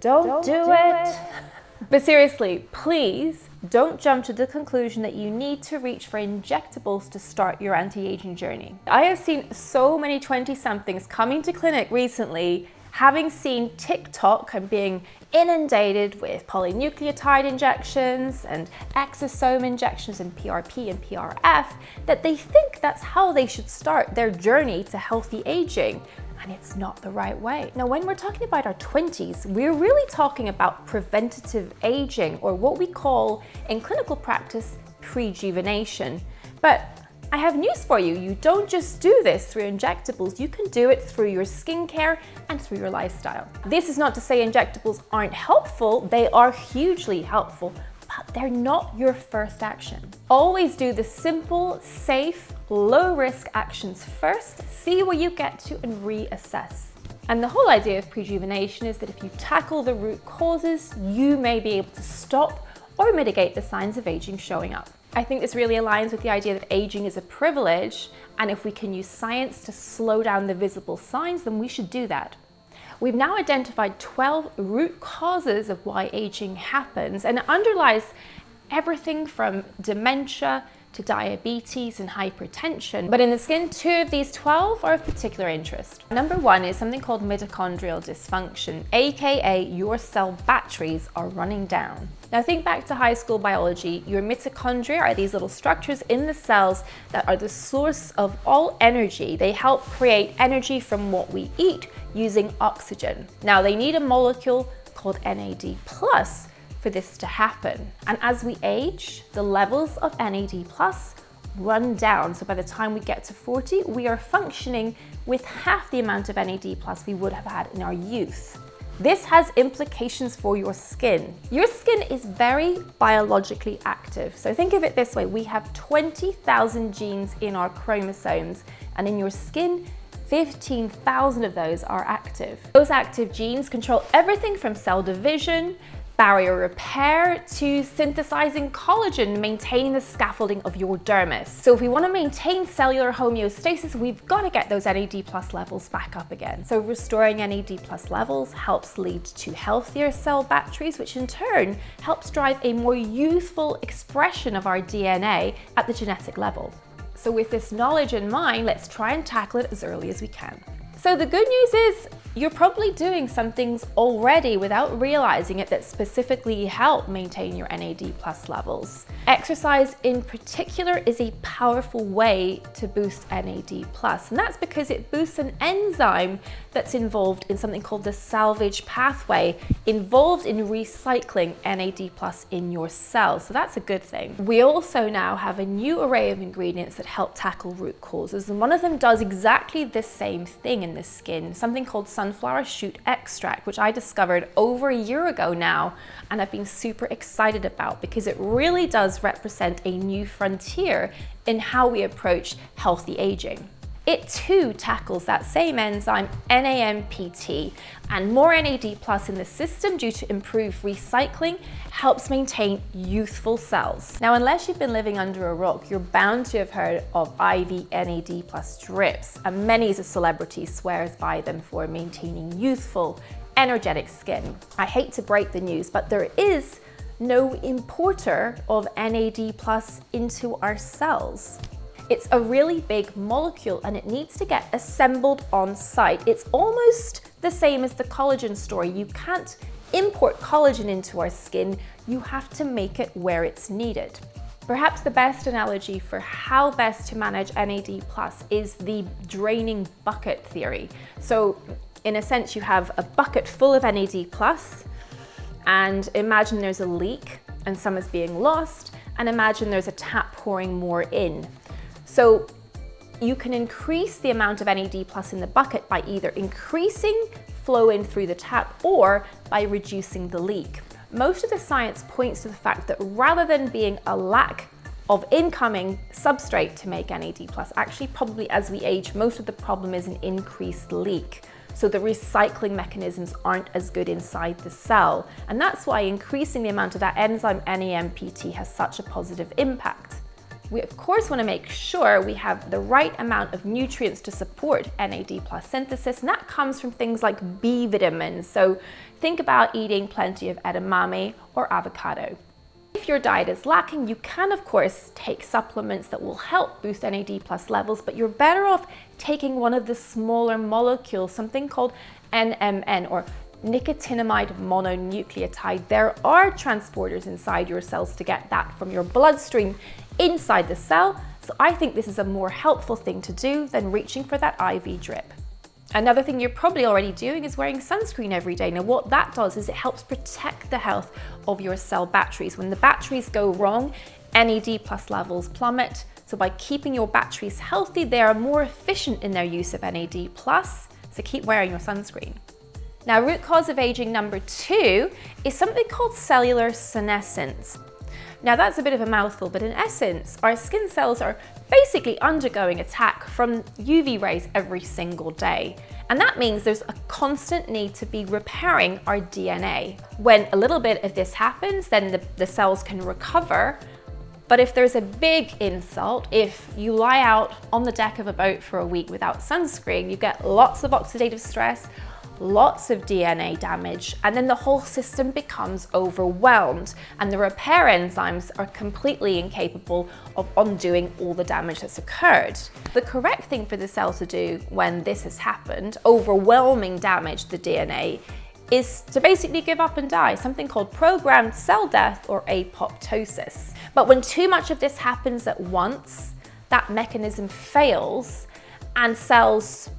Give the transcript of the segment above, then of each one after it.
don't do it. But seriously, please don't jump to the conclusion that you need to reach for injectables to start your anti-aging journey. I have seen so many 20-somethings coming to clinic recently, having seen TikTok and being inundated with polynucleotide injections and exosome injections and PRP and PRF, that they think that's how they should start their journey to healthy aging. And it's not the right way. Now, when we're talking about our 20s, we're really talking about preventative aging, or what we call in clinical practice, prejuvenation. But I have news for you. You don't just do this through injectables. You can do it through your skincare and through your lifestyle. This is not to say injectables aren't helpful. They are hugely helpful, but they're not your first action. Always do the simple, safe, low-risk actions first, see where you get to, and reassess. And the whole idea of prejuvenation is that if you tackle the root causes, you may be able to stop or mitigate the signs of aging showing up. I think this really aligns with the idea that aging is a privilege, and if we can use science to slow down the visible signs, then we should do that. We've now identified 12 root causes of why aging happens, and it underlies everything from dementia to diabetes and hypertension. But in the skin, 2 of these 12 are of particular interest. Number 1 is something called mitochondrial dysfunction, aka your cell batteries are running down. Now think back to high school biology. Your mitochondria are these little structures in the cells that are the source of all energy. They help create energy from what we eat using oxygen. Now they need a molecule called NAD+ for this to happen. And as we age, the levels of NAD+ run down. So by the time we get to 40, we are functioning with half the amount of NAD+ we would have had in our youth. This has implications for your skin. Your skin is very biologically active. So think of it this way, we have 20,000 genes in our chromosomes, and in your skin, 15,000 of those are active. Those active genes control everything from cell division, barrier repair, to synthesizing collagen, maintaining the scaffolding of your dermis. So if we want to maintain cellular homeostasis, we've got to get those NAD+ levels back up again. So restoring NAD+ levels helps lead to healthier cell batteries, which in turn helps drive a more youthful expression of our DNA at the genetic level. So with this knowledge in mind, let's try and tackle it as early as we can. So the good news is you're probably doing some things already without realizing it that specifically help maintain your NAD+ levels. Exercise in particular is a powerful way to boost NAD+, and that's because it boosts an enzyme that's involved in something called the salvage pathway, involved in recycling NAD+ in your cells. So that's a good thing. We also now have a new array of ingredients that help tackle root causes, and one of them does exactly the same thing in the skin, something called sunflower shoot extract, which I discovered over a year ago now, and I've been super excited about because it really does represent a new frontier in how we approach healthy aging. It too tackles that same enzyme, NAMPT, and more NAD+ in the system due to improved recycling helps maintain youthful cells. Now, unless you've been living under a rock, you're bound to have heard of IV NAD+ drips, and many a celebrity swears by them for maintaining youthful, energetic skin. I hate to break the news, but there is no importer of NAD+ into our cells. It's a really big molecule and it needs to get assembled on site. It's almost the same as the collagen story. You can't import collagen into our skin. You have to make it where it's needed. Perhaps the best analogy for how best to manage NAD+ is the draining bucket theory. So in a sense, you have a bucket full of NAD+, and imagine there's a leak and some is being lost, and imagine there's a tap pouring more in. So you can increase the amount of NAD+ in the bucket by either increasing flow in through the tap or by reducing the leak. Most of the science points to the fact that rather than being a lack of incoming substrate to make NAD+, actually probably as we age, most of the problem is an increased leak. So the recycling mechanisms aren't as good inside the cell. And that's why increasing the amount of that enzyme NAMPT has such a positive impact. We of course want to make sure we have the right amount of nutrients to support NAD+ synthesis, and that comes from things like B vitamins. So think about eating plenty of edamame or avocado. If your diet is lacking, you can of course take supplements that will help boost NAD+ levels, but you're better off taking one of the smaller molecules, something called NMN, or nicotinamide mononucleotide. There are transporters inside your cells to get that from your bloodstream inside the cell, so I think this is a more helpful thing to do than reaching for that IV drip. Another thing you're probably already doing is wearing sunscreen every day. Now what that does is it helps protect the health of your cell batteries. When the batteries go wrong, NAD+ levels plummet. So by keeping your batteries healthy, they are more efficient in their use of NAD+, so keep wearing your sunscreen. Now, root cause of aging number 2 is something called cellular senescence. Now that's a bit of a mouthful, but in essence, our skin cells are basically undergoing attack from UV rays every single day. And that means there's a constant need to be repairing our DNA. When a little bit of this happens, then the cells can recover. But if there's a big insult, if you lie out on the deck of a boat for a week without sunscreen, you get lots of oxidative stress, lots of DNA damage, and then the whole system becomes overwhelmed and the repair enzymes are completely incapable of undoing all the damage that's occurred. The correct thing for the cell to do when this has happened, overwhelming damage to the DNA, is to basically give up and die, something called programmed cell death or apoptosis. But when too much of this happens at once, that mechanism fails and cells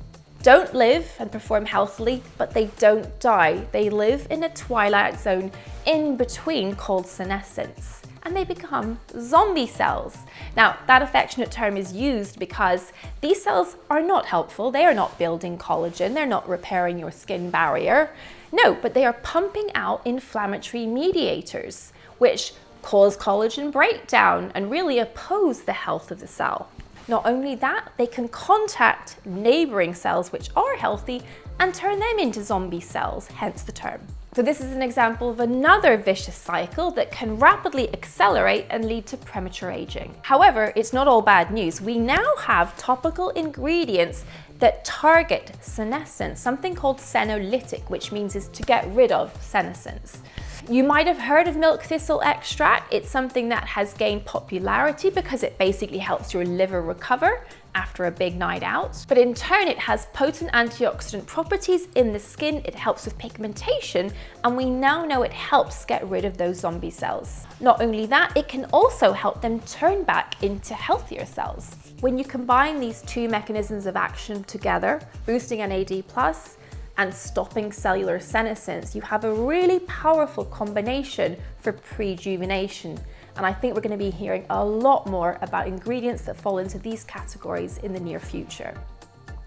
don't live and perform healthily, but they don't die. They live in a twilight zone in between called senescence, and they become zombie cells. Now, that affectionate term is used because these cells are not helpful. They are not building collagen. They're not repairing your skin barrier. No, but they are pumping out inflammatory mediators, which cause collagen breakdown and really oppose the health of the cell. Not only that, they can contact neighboring cells which are healthy and turn them into zombie cells, hence the term. So this is an example of another vicious cycle that can rapidly accelerate and lead to premature aging. However, it's not all bad news. We now have topical ingredients that target senescence, something called senolytic, which means is to get rid of senescence. You might have heard of milk thistle extract. It's something that has gained popularity because it basically helps your liver recover after a big night out. But in turn, it has potent antioxidant properties in the skin. It helps with pigmentation, and we now know it helps get rid of those zombie cells. Not only that, it can also help them turn back into healthier cells. When you combine these two mechanisms of action together, boosting NAD+ and stopping cellular senescence, you have a really powerful combination for prejuvenation. And I think we're going to be hearing a lot more about ingredients that fall into these categories in the near future.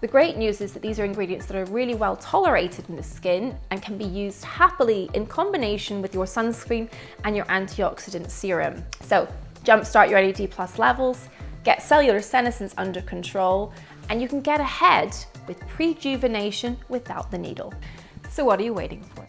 The great news is that these are ingredients that are really well tolerated in the skin and can be used happily in combination with your sunscreen and your antioxidant serum. So jumpstart your NAD+ levels, get cellular senescence under control, and you can get ahead with prejuvenation without the needle. So what are you waiting for?